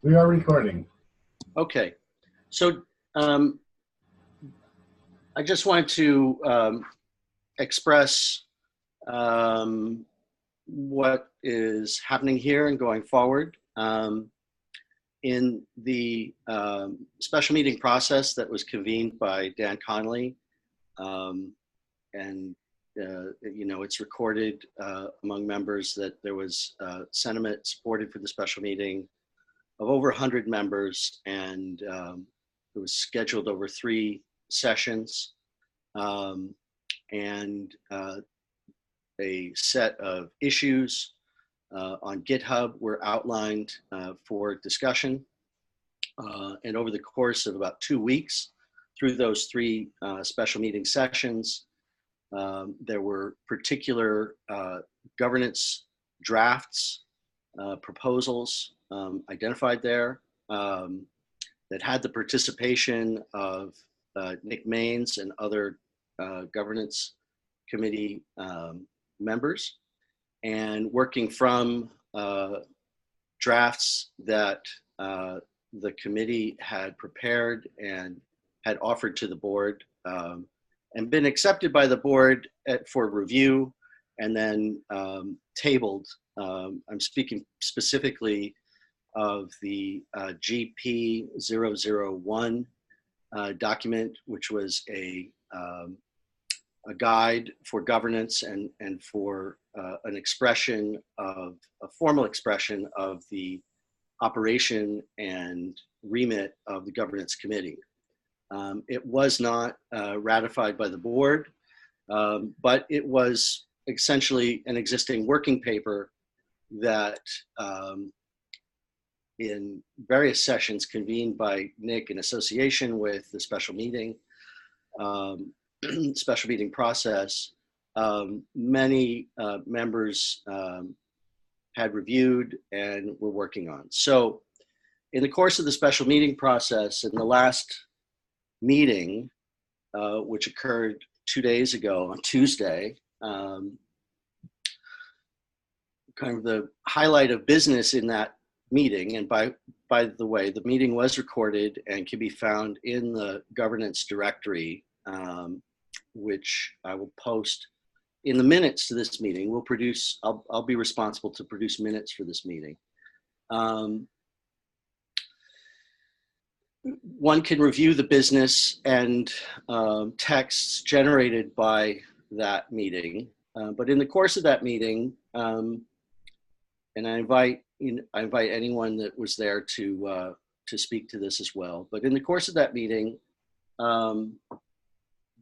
We are recording. Okay, so I just wanted to express what is happening here and going forward. In the special meeting process that was convened by Dan Connolly, and it's recorded among members that there was sentiment supported for the special meeting of over 100 members, and it was scheduled over 3 sessions, and a set of issues on GitHub were outlined for discussion. And over the course of about 2 weeks, through those 3 special meeting sessions, there were particular governance drafts, proposals identified there that had the participation of Nick Maines and other governance committee members, and working from drafts that the committee had prepared and had offered to the board and been accepted by the board for review and then tabled. I'm speaking specifically of the GP 001 document, which was a guide for governance and for an expression of a formal expression of the operation and remit of the governance committee. It was not ratified by the board, but it was essentially an existing working paper that in various sessions convened by Nick in association with the special meeting, special meeting process, many members had reviewed and were working on. So in the course of the special meeting process, in the last meeting, which occurred 2 days ago on Tuesday, kind of the highlight of business in that meeting, and by the way, the meeting was recorded and can be found in the governance directory, which I will post in the minutes to this meeting. We'll produce, I'll be responsible to produce minutes for this meeting. One can review the business and texts generated by that meeting, but in the course of that meeting, and I invite anyone that was there to speak to this as well. But in the course of that meeting,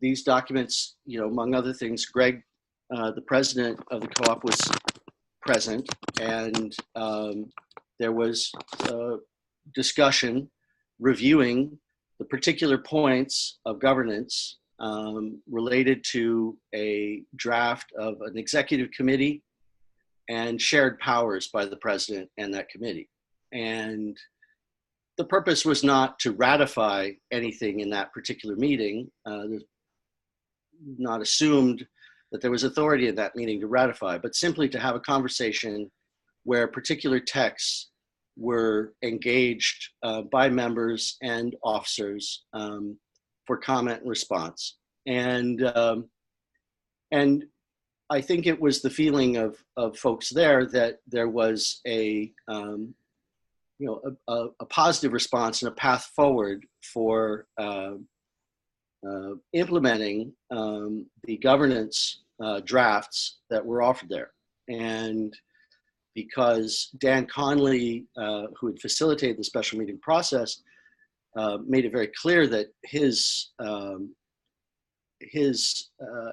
these documents, among other things, Greg, the president of the co-op, was present, and there was a discussion reviewing the particular points of governance related to a draft of an executive committee and shared powers by the president and that committee. And the purpose was not to ratify anything in that particular meeting. Not assumed that there was authority in that meeting to ratify, but simply to have a conversation where particular texts were engaged by members and officers for comment and response. And I think it was the feeling of folks there that there was a positive response and a path forward for implementing the governance drafts that were offered there. And because Dan Connolly, who had facilitated the special meeting process, made it very clear that his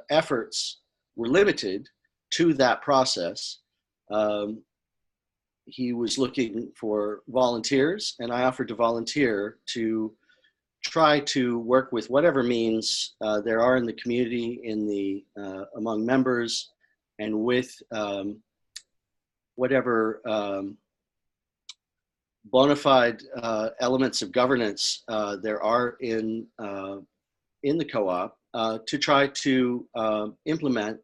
efforts were limited to that process, he was looking for volunteers, and I offered to volunteer to try to work with whatever means there are in the community, among members, and with whatever bona fide elements of governance there are in the co-op to try to implement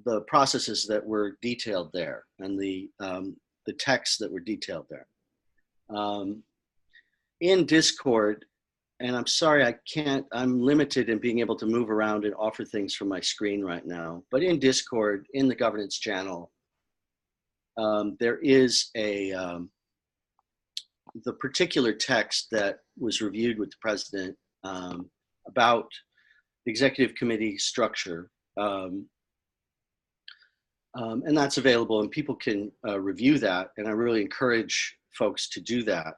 the processes that were detailed there. And the the texts that were detailed there. In Discord, and I'm sorry, I'm limited in being able to move around and offer things from my screen right now, but in Discord, in the governance channel, there is the particular text that was reviewed with the president about the executive committee structure. And that's available, and people can review that, and I really encourage folks to do that.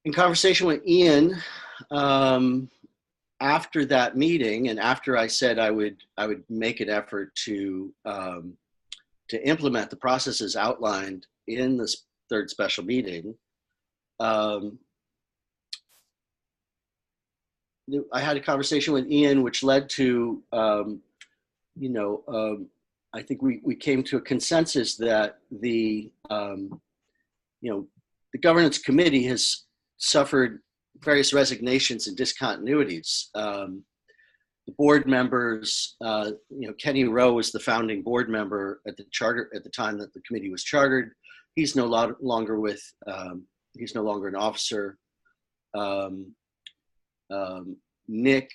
In conversation with Ian, after that meeting, and after I said I would make an effort to implement the processes outlined in this third special meeting, I had a conversation with Ian, which led to, I think we came to a consensus that the governance committee has suffered various resignations and discontinuities. The board members, Kenny Rowe was the founding board member at the charter at the time that the committee was chartered. He's no longer with. He's no longer an officer. Nick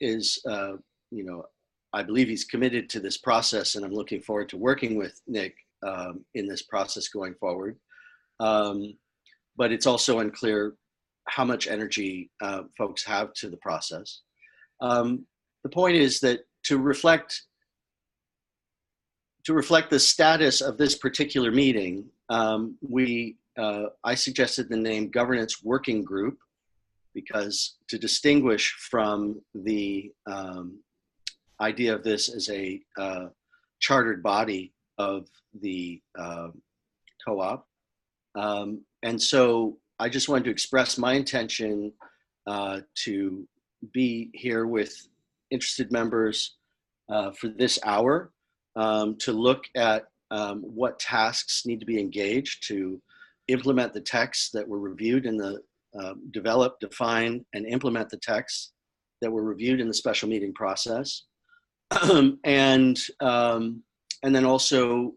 is, I believe he's committed to this process, and I'm looking forward to working with Nick in this process going forward. But it's also unclear how much energy folks have to the process. The point is that to reflect the status of this particular meeting, I suggested the name Governance Working Group, because to distinguish from the idea of this as a chartered body of the co-op. And so I just wanted to express my intention to be here with interested members for this hour, to look at what tasks need to be engaged to implement the texts that were reviewed in the develop, define, and implement the texts that were reviewed in the special meeting process. And then also,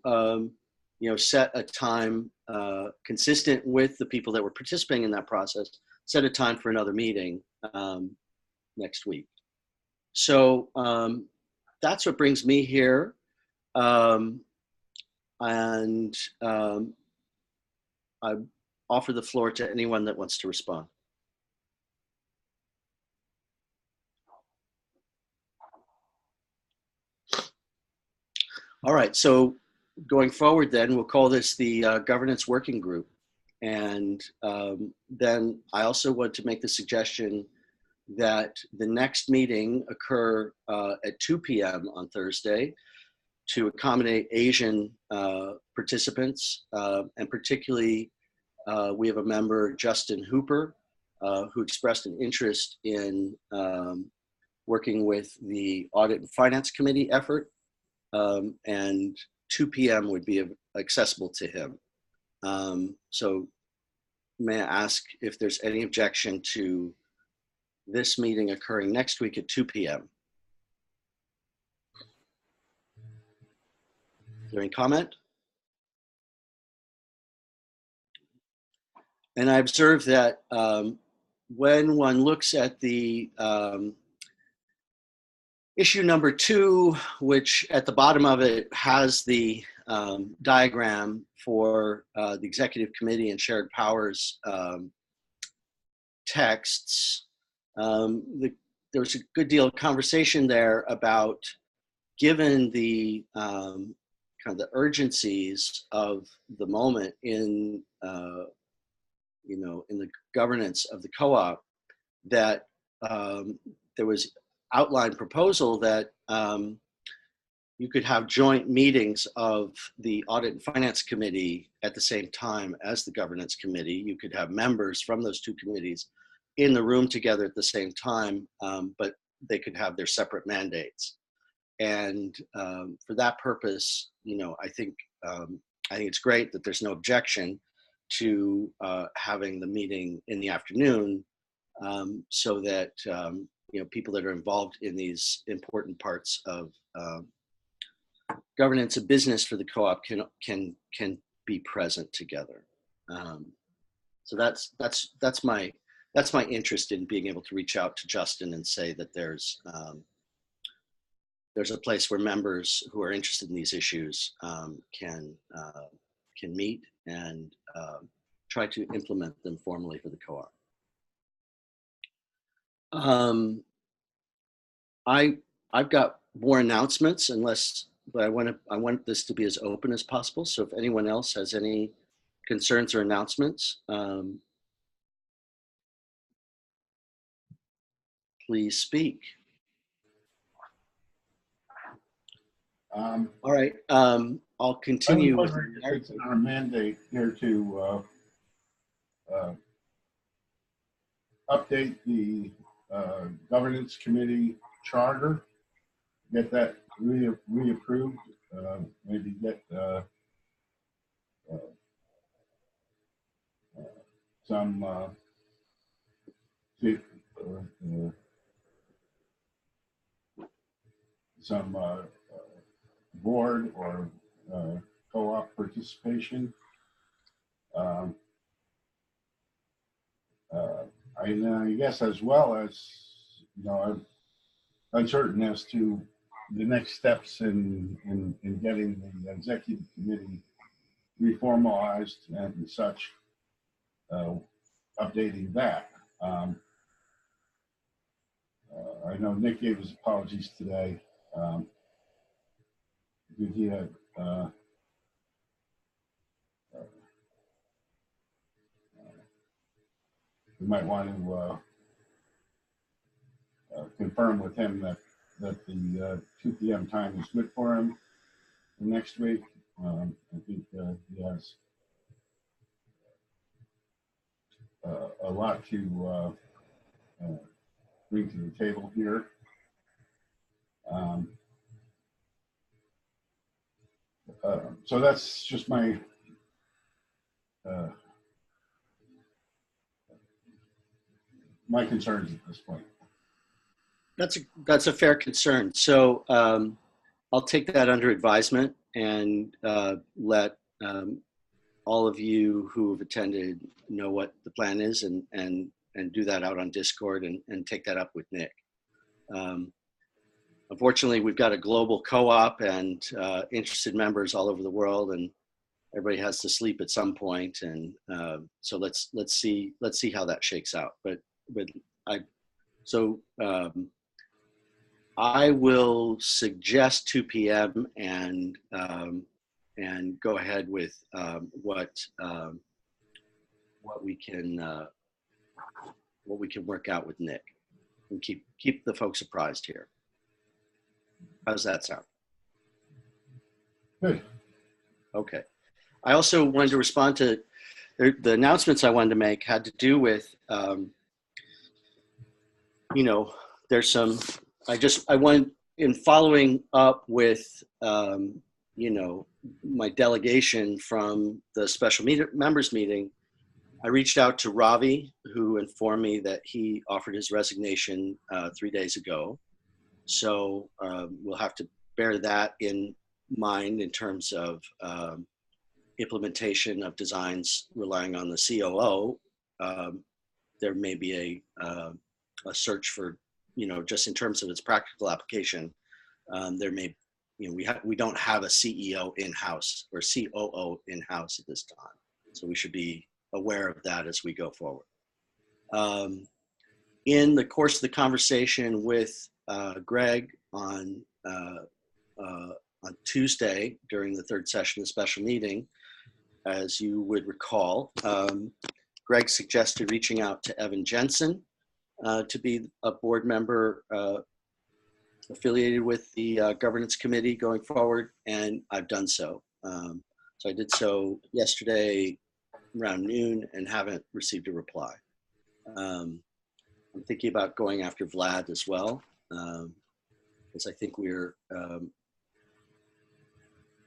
set a time consistent with the people that were participating in that process, set a time for another meeting next week. So that's what brings me here. I offer the floor to anyone that wants to respond. All right, so going forward then, we'll call this the Governance Working Group. And then I also want to make the suggestion that the next meeting occur at 2 p.m. on Thursday to accommodate Asian participants, and particularly we have a member, Justin Hooper, who expressed an interest in working with the Audit and Finance Committee effort, and 2 p.m. would be accessible to him. So may I ask if there's any objection to this meeting occurring next week at 2 p.m.? Is there any comment? And I observe that when one looks at the issue number 2, which at the bottom of it has the diagram for the executive committee and shared powers texts, there was a good deal of conversation there about, given the kind of the urgencies of the moment in in the governance of the co-op, that there was outlined proposal that you could have joint meetings of the Audit and Finance Committee at the same time as the Governance Committee. You could have members from those two committees in the room together at the same time, but they could have their separate mandates. And for that purpose, I think it's great that there's no objection to having the meeting in the afternoon, so that people that are involved in these important parts of governance and business for the co-op can be present together. So that's my interest in being able to reach out to Justin and say that there's a place where members who are interested in these issues can meet and try to implement them formally for the co-op. I've got more announcements, but I want this to be as open as possible. So if anyone else has any concerns or announcements, please speak. All right, I'll continue with it's our mandate here to update the governance committee charter, get that reapproved, maybe get some board or co-op participation. I guess as well as, I'm uncertain as to the next steps in getting the executive committee reformalized and such, updating that. I know Nick gave his apologies today. He had we might want to confirm with him that the 2 p.m. time is good for him for next week. I think he has a lot to bring to the table here. So that's just my my concerns at this point. That's a fair concern. So I'll take that under advisement and let all of you who have attended know what the plan is and do that out on Discord and take that up with Nick. Unfortunately, we've got a global co-op and interested members all over the world, and everybody has to sleep at some point. And so let's see how that shakes out. But I will suggest 2 p.m. and go ahead with what we can work out with Nick, and keep the folks apprised here. How's that sound? Good. Okay. I also wanted to respond to the announcements I wanted to make had to do with, there's some. I want, in following up with, my delegation from the special members meeting, I reached out to Ravi, who informed me that he offered his resignation 3 days ago. So we'll have to bear that in mind in terms of implementation of designs relying on the COO. There may be a search for, just in terms of its practical application. There may, we don't have a CEO in-house or COO in-house at this time. So we should be aware of that as we go forward. In the course of the conversation with Greg on Tuesday during the third session of the special meeting, as you would recall, Greg suggested reaching out to Evan Jensen to be a board member affiliated with the governance committee going forward, and I've done so. So I did so yesterday around noon and haven't received a reply. I'm thinking about going after Vlad as well, because I think we're,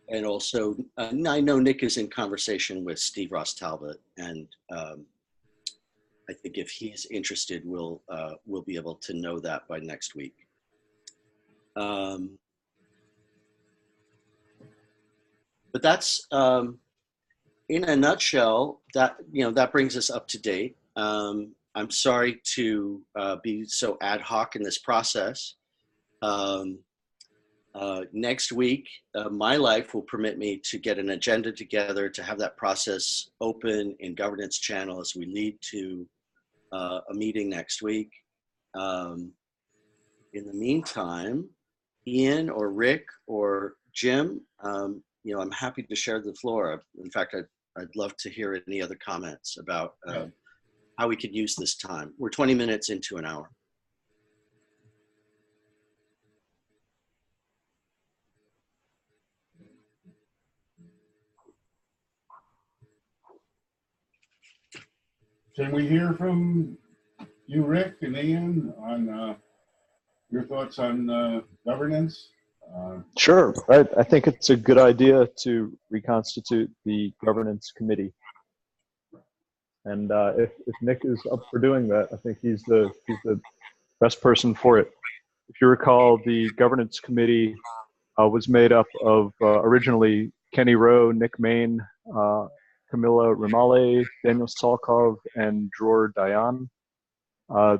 and also I know Nick is in conversation with Steve Ross Talbot, and I think if he's interested, we'll be able to know that by next week. but that's in a nutshell. That that brings us up to date. I'm sorry to be so ad hoc in this process. Um, Next week, my life will permit me to get an agenda together to have that process open in governance channel as we lead to a meeting next week. In the meantime, Ian or Rick or Jim, I'm happy to share the floor. In fact, I'd love to hear any other comments about how we could use this time. We're 20 minutes into an hour. Can we hear from you, Rick and Ian, on your thoughts on governance? Sure. I think it's a good idea to reconstitute the governance committee. And if Nick is up for doing that, I think he's the best person for it. If you recall, the governance committee was made up of originally Kenny Rowe, Nick Main, Camilla Ramale, Daniel Salkov, and Dror Dayan.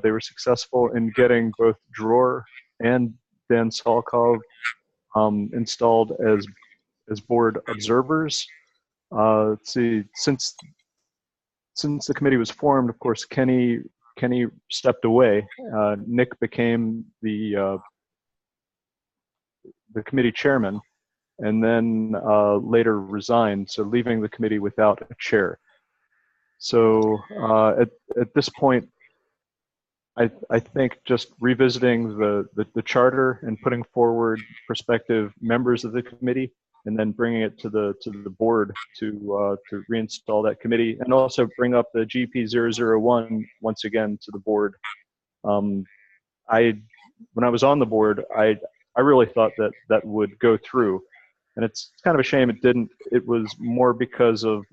They were successful in getting both Dror and Dan Salkov installed as board observers. Let's see, since the committee was formed, of course, Kenny stepped away. Nick became the committee chairman, and then later resigned, so leaving the committee without a chair. So at this point, I think just revisiting the charter and putting forward prospective members of the committee, and then bringing it to the board to reinstall that committee, and also bring up the GP001 once again to the board. When I was on the board, I really thought that would go through, and it's kind of a shame it didn't. It was more because of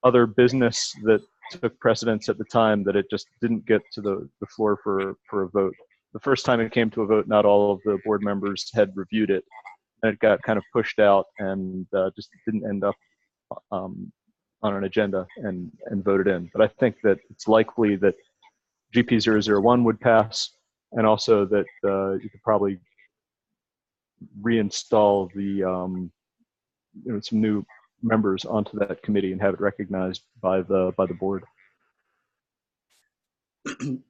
other business that took precedence at the time that it just didn't get to the floor for a vote. The first time it came to a vote, not all of the board members had reviewed it, and it got kind of pushed out and just didn't end up on an agenda and voted in. But I think that it's likely that GP001 would pass, and also that you could probably reinstall the some new members onto that committee and have it recognized by the board.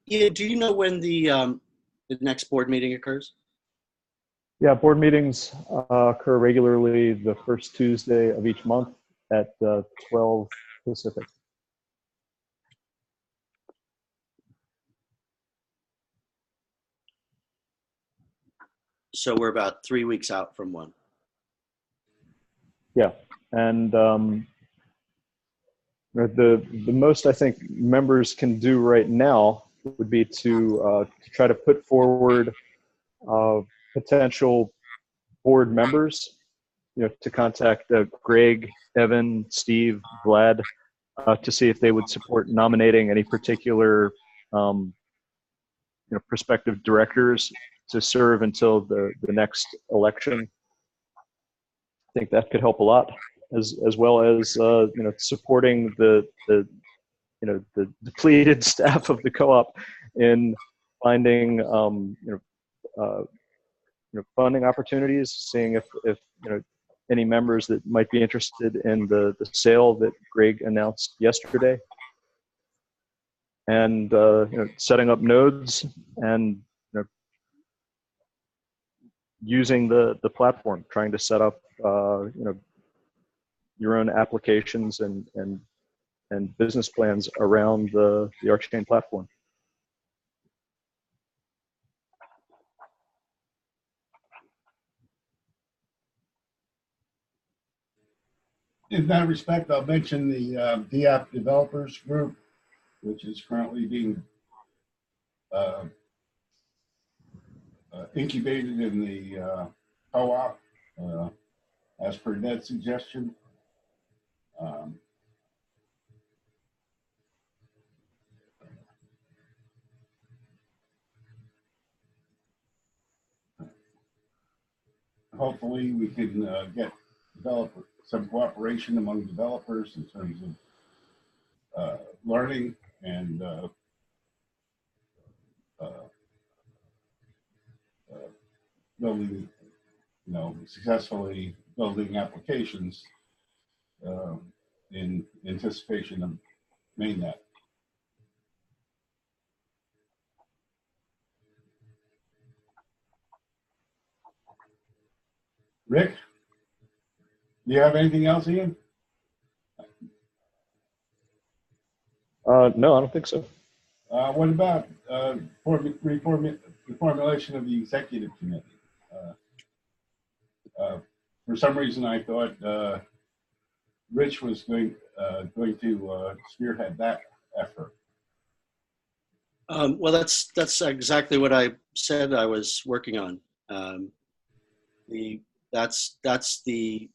Yeah, do you know when the next board meeting occurs? Yeah, board meetings occur regularly the first Tuesday of each month at 12 Pacific. So we're about 3 weeks out from one. Yeah, and the most I think members can do right now would be to try to put forward potential board members, to contact Greg, Evan, Steve, Vlad, to see if they would support nominating any particular prospective directors to serve until the next election. I think that could help a lot, as well as supporting the depleted staff of the co-op in finding funding opportunities, seeing if any members that might be interested in the sale that Greg announced yesterday, and setting up nodes and using the platform, trying to set up your own applications and business plans around the RChain platform. In that respect, I'll mention the DApp developers group, which is currently being incubated in the co-op as per Ned's suggestion. Hopefully we can get some cooperation among developers in terms of learning and building, successfully building applications in anticipation of mainnet. Rick, do you have anything else, Ian? No, I don't think so. What about reformulation of the executive committee? For some reason, I thought Rich was going to spearhead that effort. Well, that's exactly what I said I was working on. That's the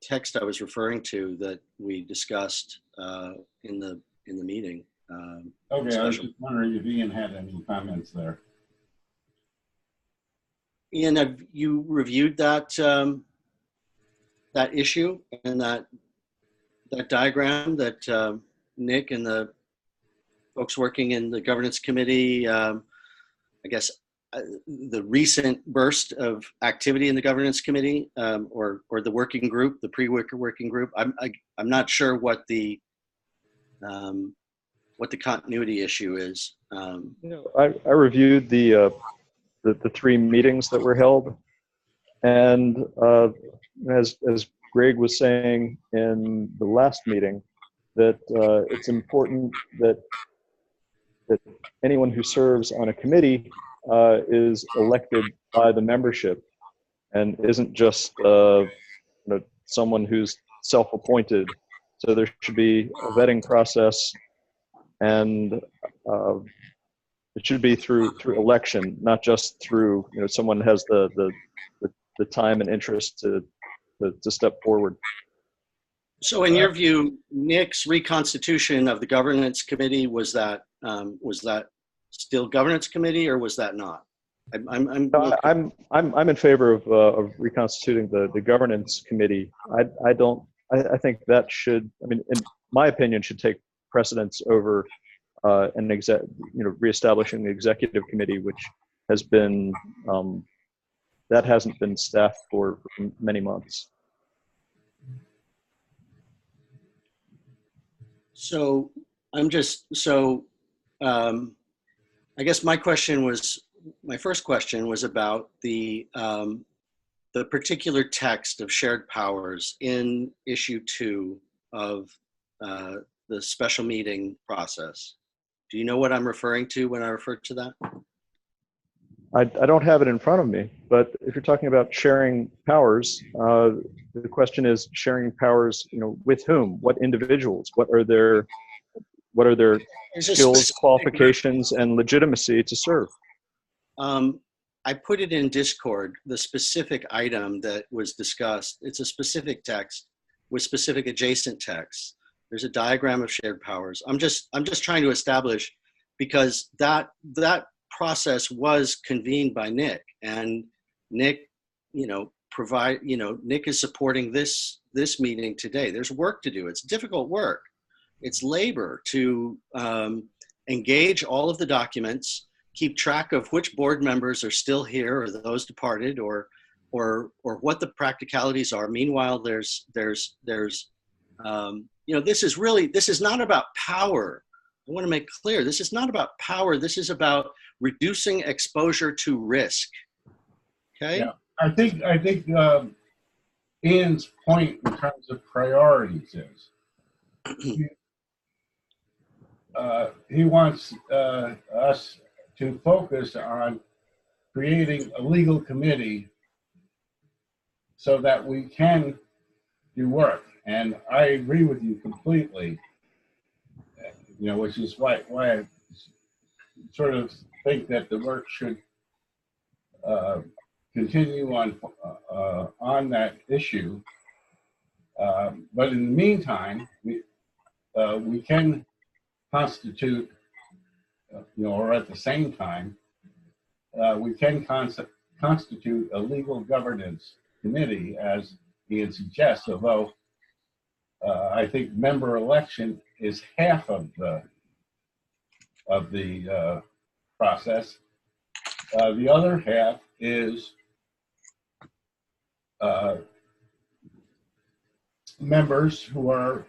text I was referring to that we discussed in the meeting. Okay, I was just wondering if Ian had any comments there. Ian, have you reviewed that that issue and that diagram that Nick and the folks working in the governance committee, I guess the recent burst of activity in the governance committee, or the working group, the working group? I'm not sure what the continuity issue is. I reviewed the 3 meetings that were held, and as Greg was saying in the last meeting, that it's important that anyone who serves on a committee is elected by the membership and isn't just someone who's self-appointed. So there should be a vetting process, and it should be through election, not just through someone has the time and interest to step forward. So in your view, Nick's reconstitution of the governance committee, was that still governance committee, or was that not? I'm in favor of reconstituting the governance committee. I think that should, in my opinion, should take precedence over reestablishing the executive committee, which has been that hasn't been staffed for many months. So I guess my first question was about the particular text of shared powers in issue 2 of the special meeting process. Do you know what I'm referring to when I refer to that? I don't have it in front of me, but if you're talking about sharing powers, the question is sharing powers, with whom? What individuals? What are their skills, qualifications, and legitimacy to serve? I put it in Discord, the specific item that was discussed. It's a specific text with specific adjacent texts. There's a diagram of shared powers. I'm just trying to establish, because that process was convened by Nick, and Nick, Nick is supporting this meeting today. There's work to do. It's difficult work. It's labor to engage all of the documents, keep track of which board members are still here or those departed, or what the practicalities are. Meanwhile, this is not about power. I want to make clear, this is not about power. This is about reducing exposure to risk. Okay. Yeah, I think Ian's point in terms of priorities is he wants us to focus on creating a legal committee so that we can do work. And I agree with you completely, which is why I sort of think that the work should continue on that issue. But in the meantime, we can constitute, or at the same time, we can constitute a legal governance committee, as Ian suggests, although I think member election is half of the process. The other half is members who are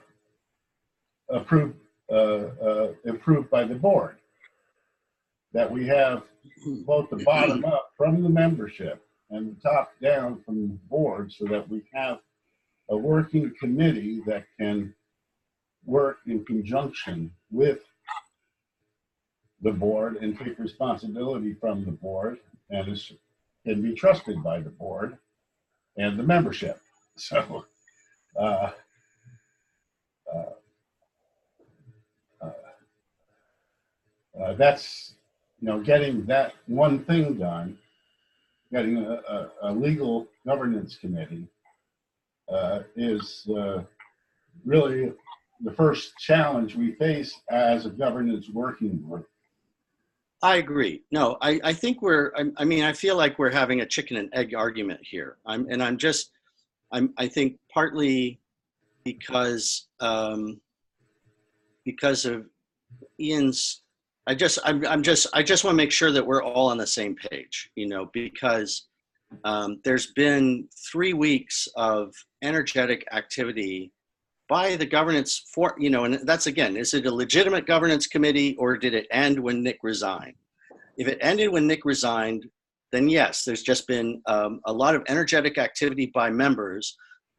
approved by the board. That we have both the bottom up from the membership and the top down from the board, so that we have a working committee that can work in conjunction with the board and take responsibility from the board, and can be trusted by the board and the membership. So that's, getting that one thing done, getting a legal governance committee is really the first challenge we face as a governance working group. I agree. No, I think I feel like we're having a chicken and egg argument here. I think partly because of Ian's, I just want to make sure that we're all on the same page, because there's been 3 weeks of energetic activity by the governance and that's, again, is it a legitimate governance committee, or did it end when Nick resigned? If it ended when Nick resigned, then yes, there's just been a lot of energetic activity by members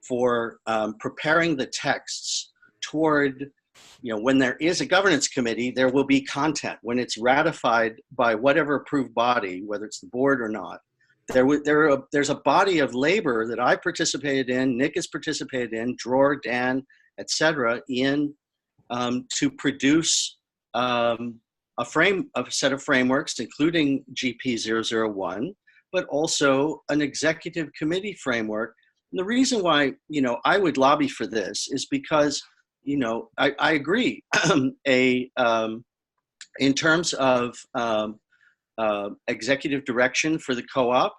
for preparing the texts toward, when there is a governance committee, there will be content. When it's ratified by whatever approved body, whether it's the board or not, there's a body of labor that I participated in, Nick has participated in, Dror, Dan, etc., in to produce a set of frameworks, including GP001, but also an executive committee framework. And the reason why, I would lobby for this is because, I agree. In terms of executive direction for the co-op,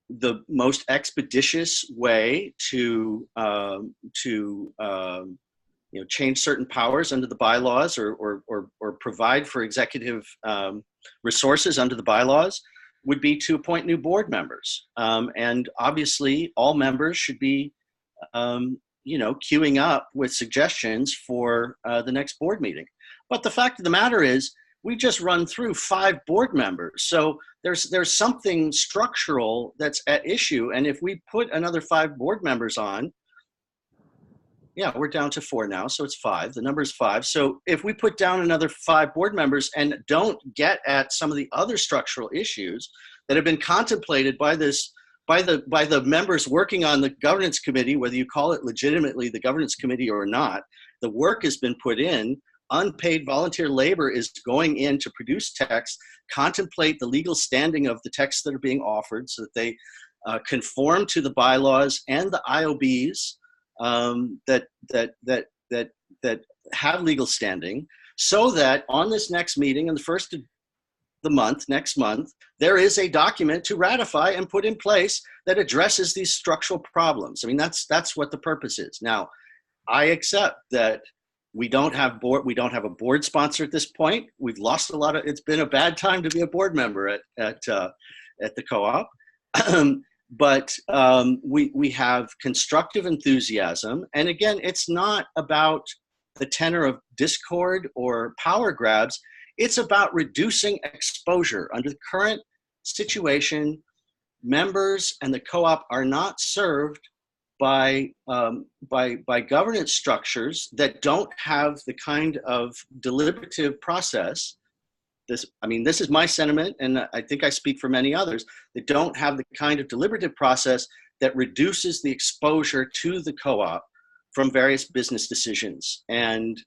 the most expeditious way to change certain powers under the bylaws, or provide for executive resources under the bylaws, would be to appoint new board members. And obviously, all members should be, queuing up with suggestions for the next board meeting. But the fact of the matter is, we just run through 5 board members. So there's something structural that's at issue. And if we put another 5 board members on, yeah, we're down to 4 now, so it's 5. The number is 5. So if we put down another 5 board members and don't get at some of the other structural issues that have been contemplated by the members working on the governance committee, whether you call it legitimately the governance committee or not, the work has been put in. Unpaid volunteer labor is going in to produce texts, contemplate the legal standing of the texts that are being offered, so that they conform to the bylaws and the IOBs that have legal standing, so that on this next meeting, on the first of the month, next month, there is a document to ratify and put in place that addresses these structural problems. I mean, that's what the purpose is. Now, I accept that we don't have a board sponsor at this point. We've lost a lot of, it's been a bad time to be a board member at the co-op. But we have constructive enthusiasm. And again, it's not about the tenor of discord or power grabs. It's about reducing exposure. Under the current situation, members and the co-op are not served by governance structures that don't have the kind of deliberative process. This is my sentiment, and I think I speak for many others, that don't have the kind of deliberative process that reduces the exposure to the co-op from various business decisions. And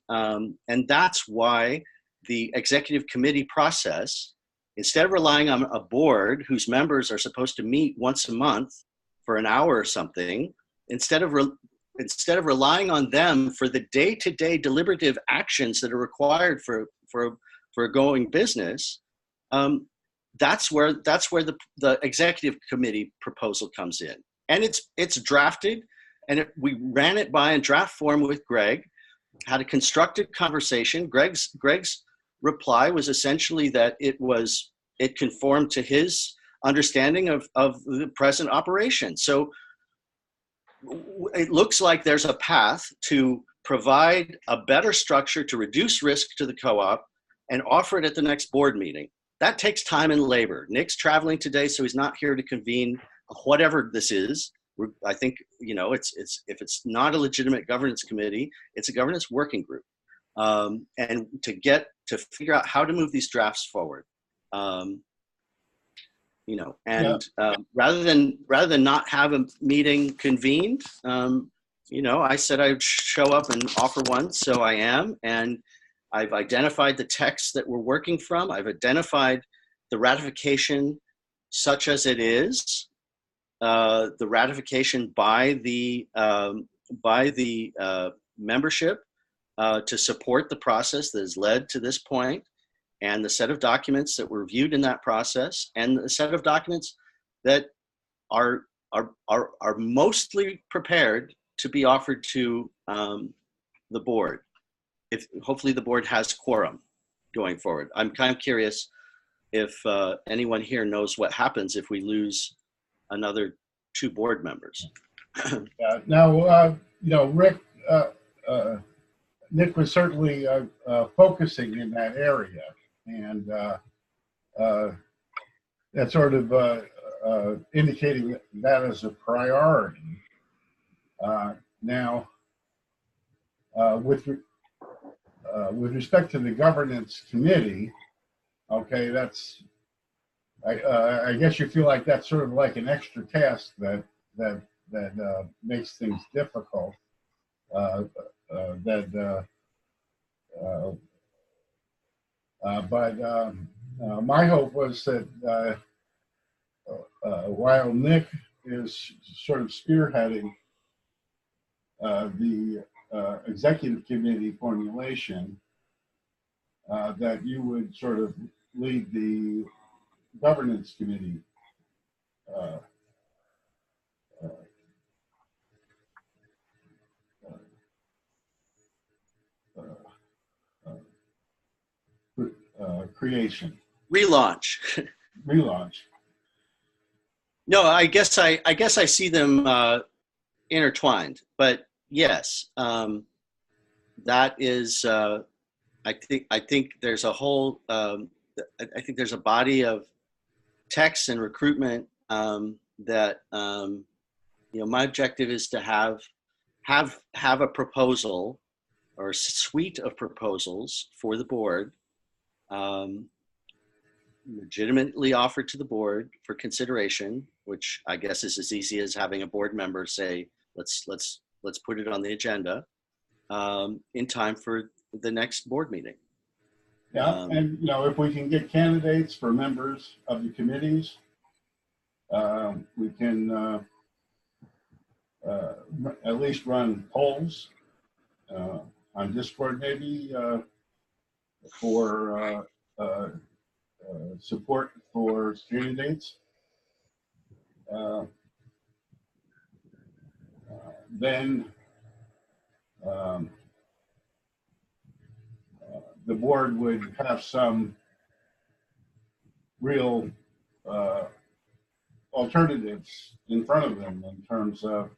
that's why the executive committee process, instead of relying on a board whose members are supposed to meet once a month for an hour or something, instead of relying on them for the day-to-day deliberative actions that are required for a going business, that's where the executive committee proposal comes in. and it's drafted, and we ran it by in draft form with Greg, had a constructive conversation. Greg's reply was essentially that it conformed to his understanding of the present operation. So it looks like there's a path to provide a better structure to reduce risk to the co-op and offer it at the next board meeting. That takes time and labor. Nick's traveling today, so he's not here to convene whatever this is. I think, it's if it's not a legitimate governance committee, it's a governance working group. And to figure out how to move these drafts forward. Rather than not have a meeting convened, I said I'd show up and offer one, so I am, and I've identified the text that we're working from. I've identified the ratification such as it is, the ratification by the membership to support the process that has led to this point, and the set of documents that were viewed in that process, and the set of documents that are mostly prepared to be offered to the board. If hopefully the board has quorum going forward. I'm kind of curious if anyone here knows what happens if we lose another 2 board members. Now, Rick, Nick was certainly focusing in that area, and that sort of indicating that as a priority. Now, with respect to the governance committee, okay, that's I guess you feel like that's sort of like an extra task that makes things difficult. My hope was that while Nick is sort of spearheading the executive committee formulation, that you would sort of lead the governance committee creation. Relaunch. No, I guess I see them intertwined, but yes, that is. I think there's a whole. I think there's a body of text and recruitment that my objective is to have a proposal or a suite of proposals for the board, legitimately offered to the board for consideration, which I guess is as easy as having a board member say, let's put it on the agenda in time for the next board meeting. Yeah, and if we can get candidates for members of the committees, we can at least run polls on Discord, maybe for support for candidates. Then the board would have some real alternatives in front of them in terms of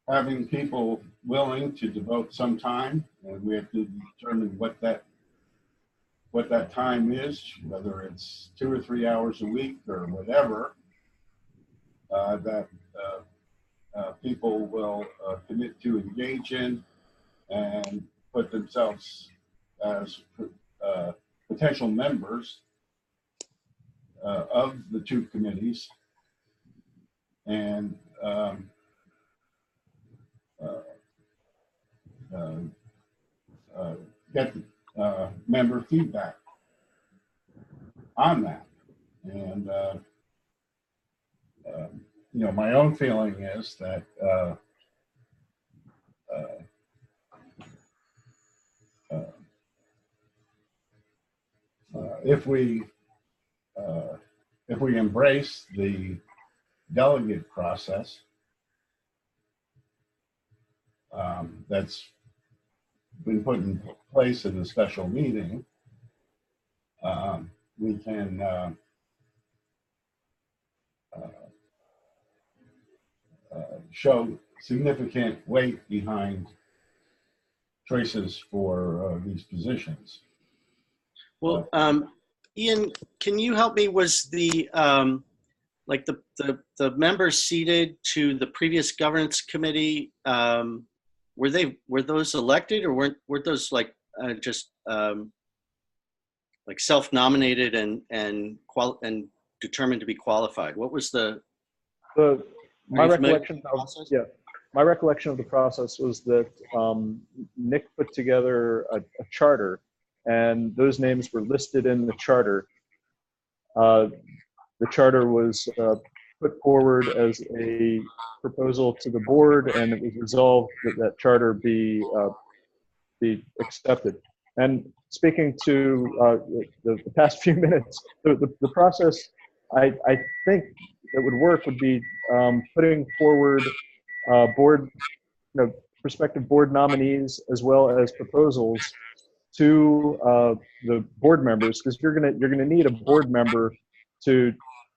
having people willing to devote some time, and we have to determine what that time is, whether it's 2 or 3 hours a week or whatever, that people will commit to engage in and put themselves as potential members of the 2 committees, and get member feedback on that. And my own feeling is that if we embrace the delegate process that's been put in place in the special meeting, we can show significant weight behind choices for these positions. Well, Ian, can you help me? Was the like the members seated to the previous governance committee, were those elected, or were those like just like self-nominated and determined to be qualified? What was My are you familiar recollection with the of, process? yeah, my recollection of the process was that Nick put together a charter, and those names were listed in the charter. The charter was put forward as a proposal to the board, and it was resolved that that charter be accepted. And speaking to the past few minutes, the process I think that would work would be putting forward board, prospective board nominees as well as proposals to the board members, because you're gonna need a board member to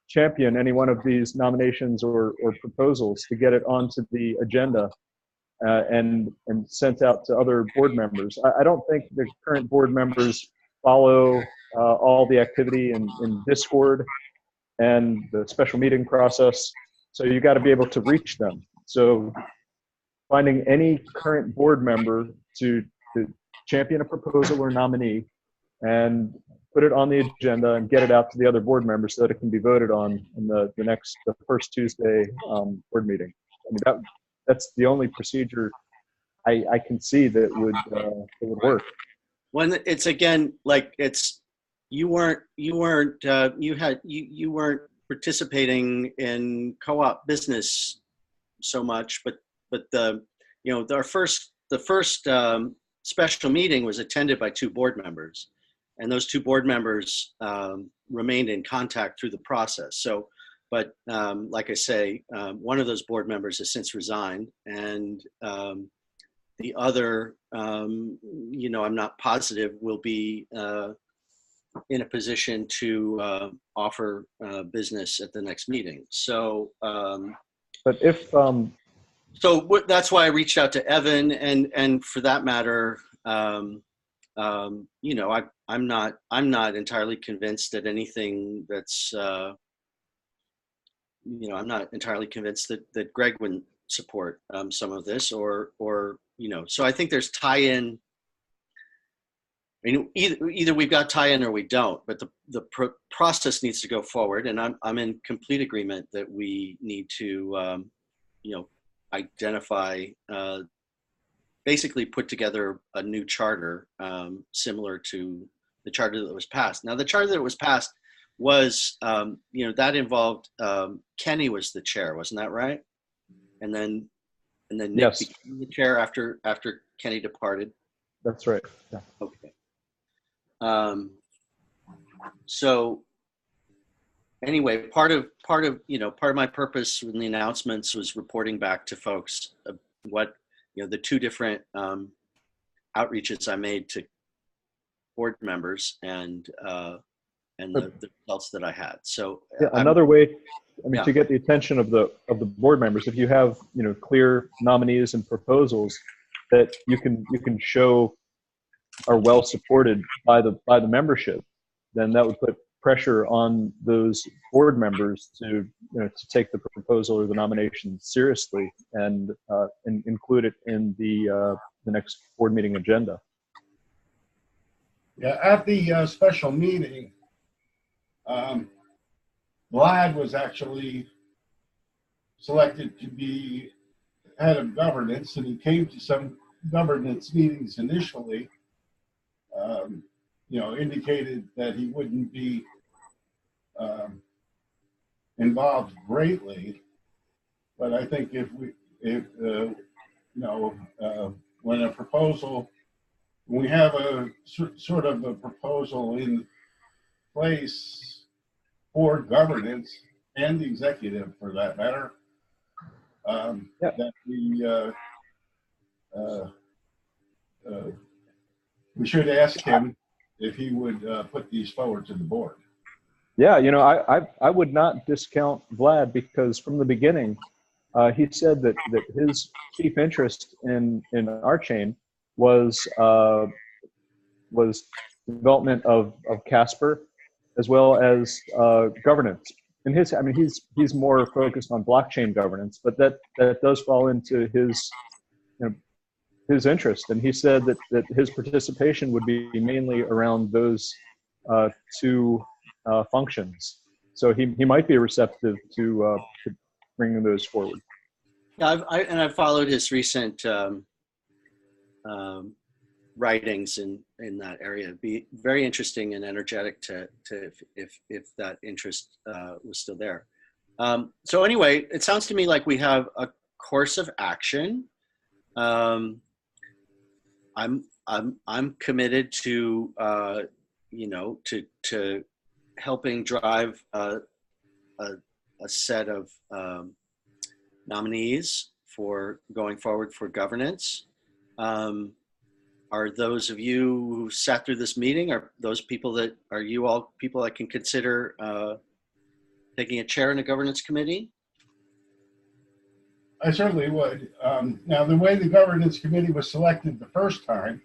champion any one of these nominations or proposals to get it onto the agenda and sent out to other board members. I don't think the current board members follow all the activity in Discord and the special meeting process, so you got to be able to reach them. So finding any current board member to champion a proposal or nominee and put it on the agenda and get it out to the other board members so that it can be voted on in the first Tuesday board meeting. I mean, that's the only procedure I can see that would work. When it's again like you weren't participating in co-op business so much, but the first special meeting was attended by 2 board members, and those 2 board members remained in contact through the process. So, but like I say, one of those board members has since resigned, and the other, I'm not positive, will be in a position to offer business at the next meeting. So, but if that's why I reached out to Evan, and for that matter, I'm not entirely convinced that anything that's, I'm not entirely convinced that Greg wouldn't support some of this, or so I think there's tie-in. I mean, either we've got tie-in or we don't, but the process needs to go forward, and I'm in complete agreement that we need to, identify, basically put together a new charter similar to the charter that was passed. Now, the charter that was passed was, that involved Kenny was the chair, wasn't that right? And then Nick yes, became the chair after Kenny departed. That's right. Yeah. Okay. So anyway, part of my purpose in the announcements was reporting back to folks what, the 2 different outreaches I made to board members and the results that I had. So yeah, another way, yeah. to get the attention of the board members, if you have clear nominees and proposals that you can show are well supported by the membership, then that would put pressure on those board members to take the proposal or the nomination seriously and include it in the next board meeting agenda. Yeah, at the special meeting, Vlad was actually selected to be head of governance, and he came to some governance meetings initially. Indicated that he wouldn't be involved greatly, but I think when we have a sort of a proposal in place for governance and the executive for that matter, Yeah. that we should ask him if he would put these forward to the board. Yeah, you know, I would not discount Vlad, because from the beginning, he said that his chief interest in RChain was development of Casper, as well as governance. And I mean, he's more focused on blockchain governance, but that does fall into his, you know, his interest. And he said that his participation would be mainly around those two functions. So he might be receptive to bringing those forward. Yeah, I've followed his recent writings in that area. It'd be very interesting and energetic to if that interest was still there. So anyway, it sounds to me like we have a course of action. I'm committed to you know, to helping drive a set of nominees for going forward for governance. Are those of you who sat through this meeting, are those people that, are you all people that can consider taking a chair in a governance committee? I certainly would. Now, the way the governance committee was selected the first time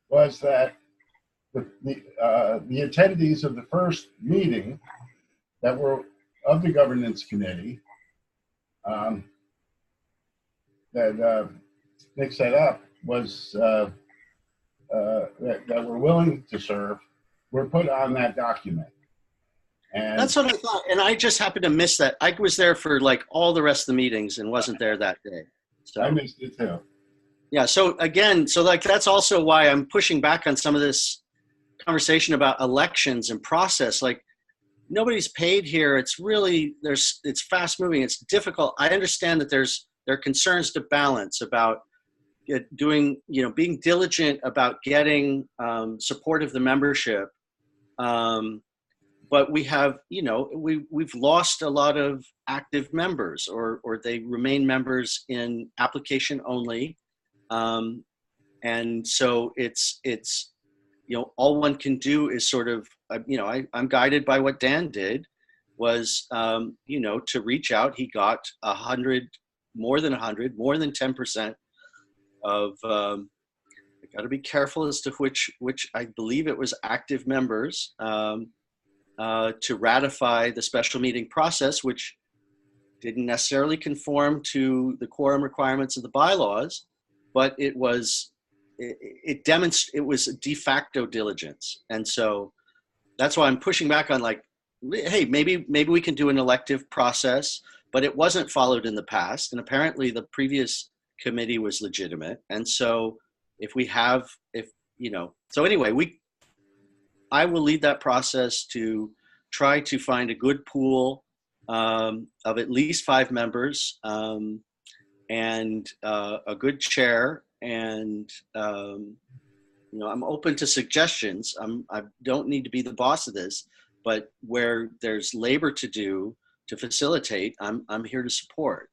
was that the attendees of the first meeting that were of the governance committee that Nick set up was that were willing to serve were put on that document. And That's what I thought, and I just happened to miss that. I was there for like all the rest of the meetings and wasn't there that day. So I missed it too. yeah, so again, so like that's also why I'm pushing back on some of this conversation about elections and process. Like, nobody's paid here. It's really, it's fast moving. It's difficult. I understand that there are concerns to balance about doing, you know, being diligent about getting support of the membership. But we have, you know, we've lost a lot of active members, or they remain members in application only. And so it's, you know, all one can do is sort of, you know, I'm guided by what Dan did, was, you know, to reach out. He got 100, more than 100, more than 10% of, I got to be careful as to which I believe it was active members, to ratify the special meeting process, which didn't necessarily conform to the quorum requirements of the bylaws, but it was, it was de facto diligence. And so that's why I'm pushing back on, like, hey, maybe we can do an elective process, but it wasn't followed in the past. And apparently the previous committee was legitimate. And so if you know, so anyway, I will lead that process to try to find a good pool of at least 5 members, and a good chair. And you know, I'm open to suggestions. I don't need to be the boss of this, but where there's labor to do to facilitate, I'm here to support.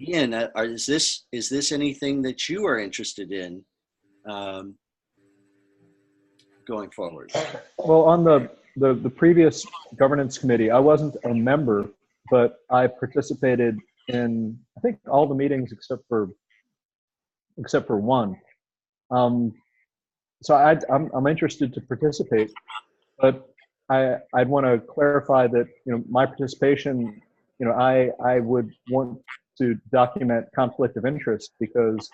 Ian, is this anything that you are interested in going forward? Well, on the previous governance committee, I wasn't a member, but I participated in, I think, all the meetings except for one. So I'm interested to participate, but I'd want to clarify that, you know, my participation, you know, I would want to document conflict of interest, because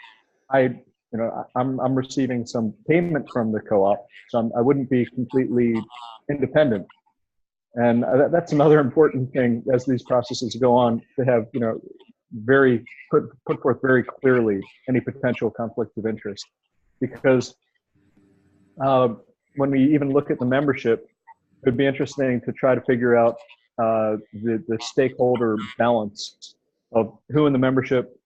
I'm receiving some payment from the co-op, so I wouldn't be completely independent. And that's another important thing as these processes go on, to have, you know, put forth very clearly any potential conflict of interest. Because when we even look at the membership, it would be interesting to try to figure out the stakeholder balance of who in the membership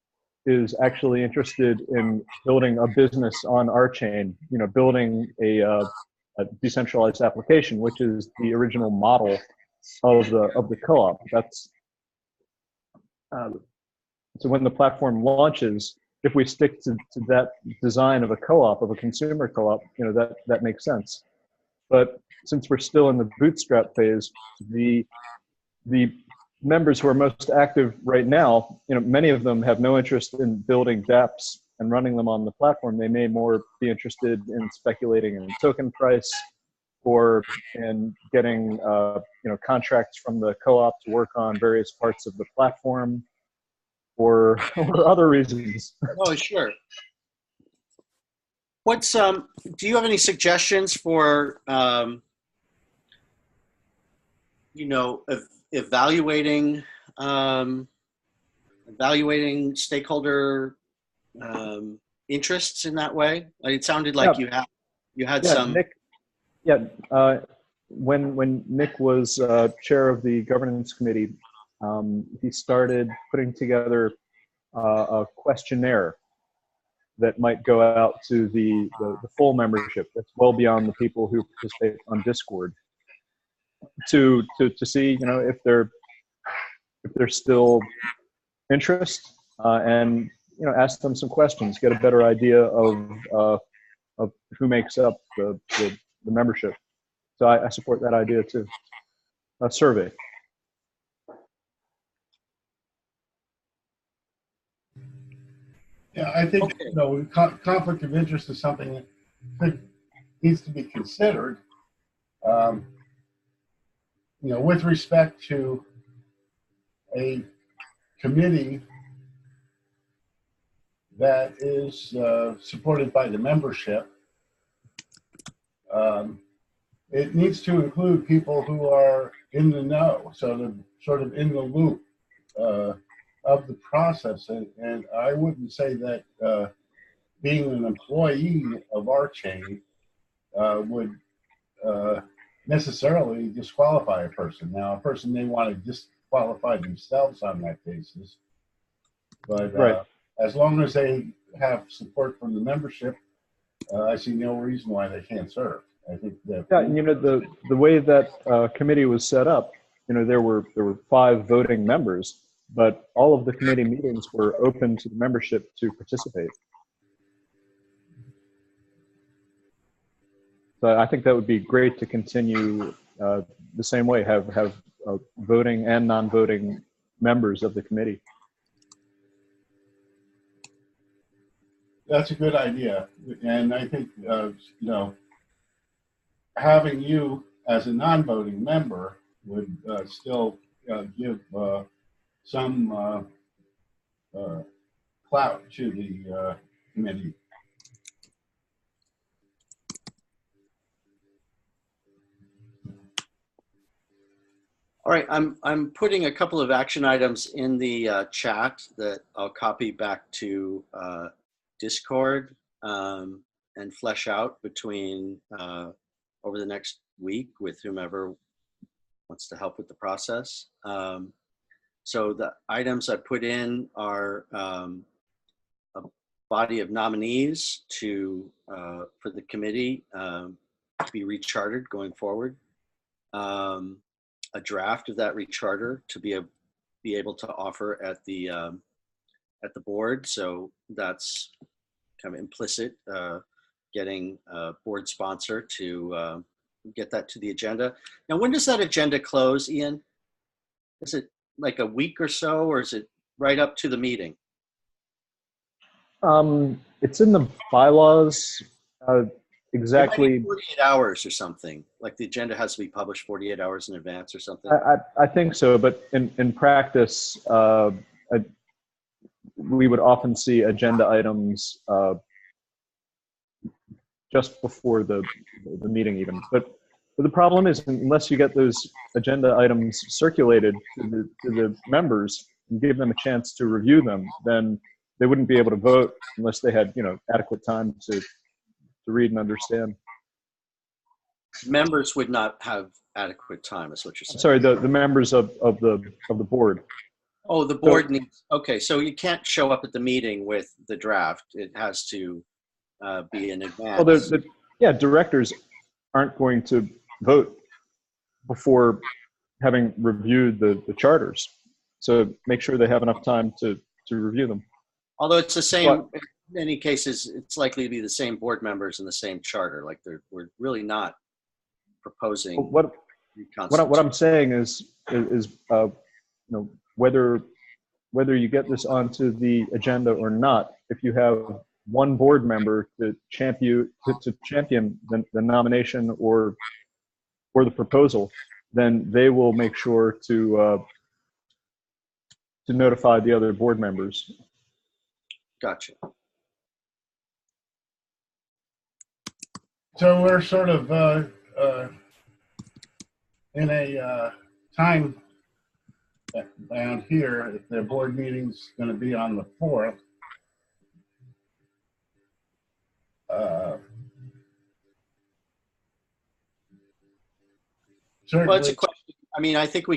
is actually interested in building a business on RChain, you know, building a decentralized application, which is the original model of the co-op. That's so when the platform launches, if we stick to that design of a co-op, of a consumer co-op, that makes sense. But since we're still in the bootstrap phase, the members who are most active right now, many of them have no interest in building dApps and running them on the platform. They may more be interested in speculating in token price or in getting contracts from the co-op to work on various parts of the platform or other reasons. Oh, sure. What's do you have any suggestions for evaluating stakeholder interests in that way? Like, it sounded like you had some. Nick, when Nick was chair of the governance committee, he started putting together a questionnaire that might go out to the full membership. That's well beyond the people who participate on Discord, to see if there's still interest, and ask them some questions, get a better idea of who makes up the membership. So I support that idea too. A survey. Yeah, I think conflict of interest is something that needs to be considered. With respect to a committee that is supported by the membership, it needs to include people who are in the know, so sort of in the loop of the process. And I wouldn't say that being an employee of RChain would necessarily disqualify a person. Now, a person may want to disqualify themselves on that basis, but right. As long as they have support from the membership, I see no reason why they can't serve. I think that the way that committee was set up, there were 5 voting members, but all of the committee meetings were open to the membership to participate. So I think that would be great to continue the same way, have voting and non-voting members of the committee. That's a good idea, and I think having you as a non-voting member would still give some clout to the committee. All right, I'm putting a couple of action items in the chat that I'll copy back to Discord and flesh out between over the next week with whomever wants to help with the process. So the items I put in are a body of nominees for the committee to be rechartered going forward. A draft of that recharter to be able to offer at the board. So that's kind of implicit, getting a board sponsor to get that to the agenda. Now, when does that agenda close, Ian? Is it like a week or so, or is it right up to the meeting? It's in the bylaws. Exactly 48 hours or something, like the agenda has to be published 48 hours in advance or something. I think so, but in practice, we would often see agenda items just before the meeting even. But the problem is, unless you get those agenda items circulated to the members and give them a chance to review them, then they wouldn't be able to vote unless they had adequate time to read and understand. Members would not have adequate time, is what you're saying. Sorry, the members of the board. Oh, the board needs. Okay, so you can't show up at the meeting with the draft. It has to be in advance. Well, directors aren't going to vote before having reviewed the charters. So make sure they have enough time to review them. Although it's the same, in many cases, it's likely to be the same board members and the same charter. Like we're really not proposing. What I'm saying is whether you get this onto the agenda or not, if you have one board member to champion the nomination or the proposal, then they will make sure to notify the other board members. Gotcha. So we're sort of in a time bound here. If the board meeting's going to be on the 4th, certainly. Well, it's a question. I mean, I think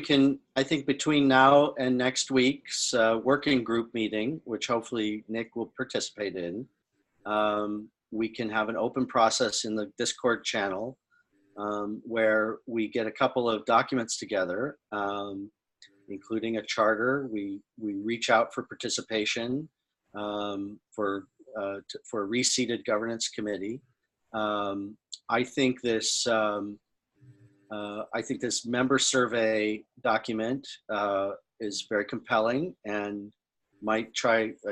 between now and next week's working group meeting, which hopefully Nick will participate in, we can have an open process in the Discord channel where we get a couple of documents together, including a charter. We reach out for participation for a reseated governance committee. I think this member survey document is very compelling and I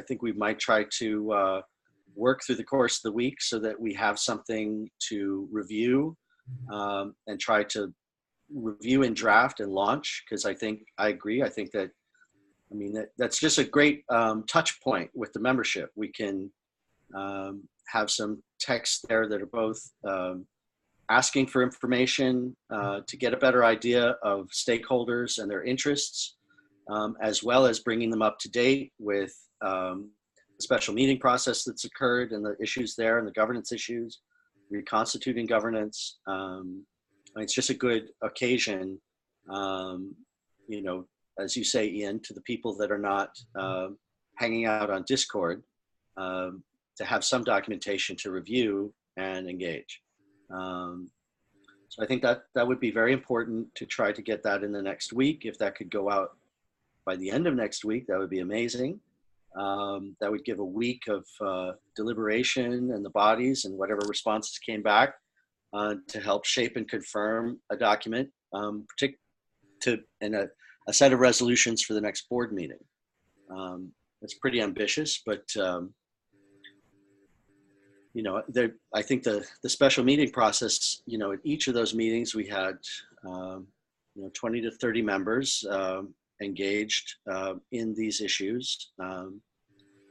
think we might try to work through the course of the week so that we have something to review and try to review and draft and launch, because I agree. I think that's just a great touch point with the membership. We can have some text there that are both asking for information to get a better idea of stakeholders and their interests, as well as bringing them up to date with the special meeting process that's occurred and the issues there and the governance issues, reconstituting governance. It's just a good occasion, as you say, Ian, to the people that are not hanging out on Discord, to have some documentation to review and engage. So I think that would be very important to try to get that in the next week. If that could go out by the end of next week, that would be amazing. That would give a week of deliberation and the bodies and whatever responses came back to help shape and confirm a document, and a set of resolutions for the next board meeting. It's pretty ambitious, but I think the special meeting process, at each of those meetings we had 20 to 30 members engaged in these issues,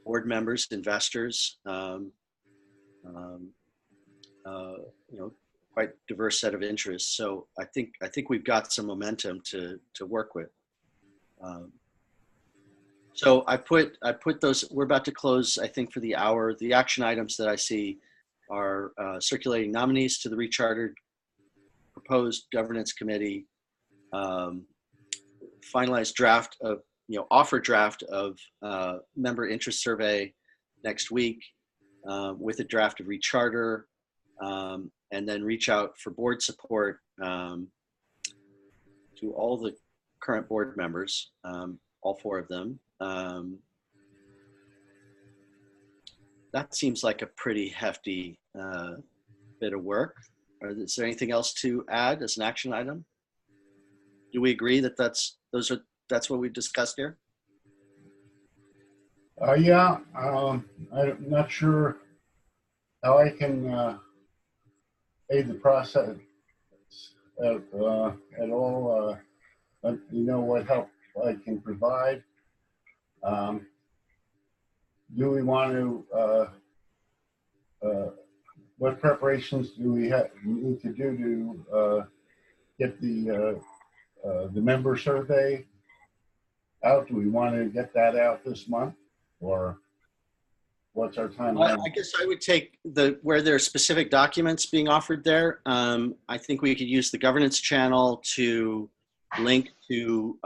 board members, investors, quite diverse set of interests. So I think we've got some momentum to work with. So I put those. We're about to close, I think, for the hour. The action items that I see are circulating nominees to the rechartered proposed governance committee, finalized draft of offer draft of member interest survey next week, with a draft of recharter, and then reach out for board support to all the current board members, all 4 of them. That seems like a pretty hefty bit of work. Is there anything else to add as an action item? Do we agree that that's what we've discussed here? Yeah, I'm not sure how I can aid the process at all. But what help I can provide. Do we want to? What preparations do we need to do to get the member survey out? Do we want to get that out this month, or what's our timeline? I guess I would take where there are specific documents being offered there. I think we could use the governance channel to link to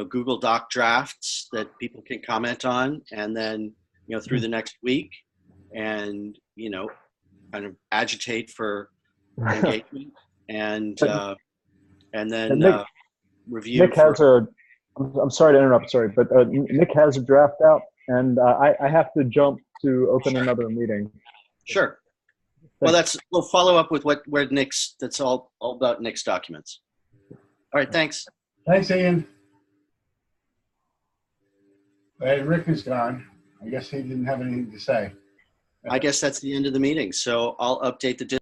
Google Doc drafts that people can comment on, and then through the next week, and kind of agitate for engagement, and then review. Nick has I'm sorry to interrupt, sorry, but Nick has a draft out, and I have to jump to open another meeting. Sure. Well, we'll follow up with where Nick's, that's all about Nick's documents. All right, thanks. Thanks, Ian. Hey, Rick is gone. I guess he didn't have anything to say. I guess that's the end of the meeting. So I'll update the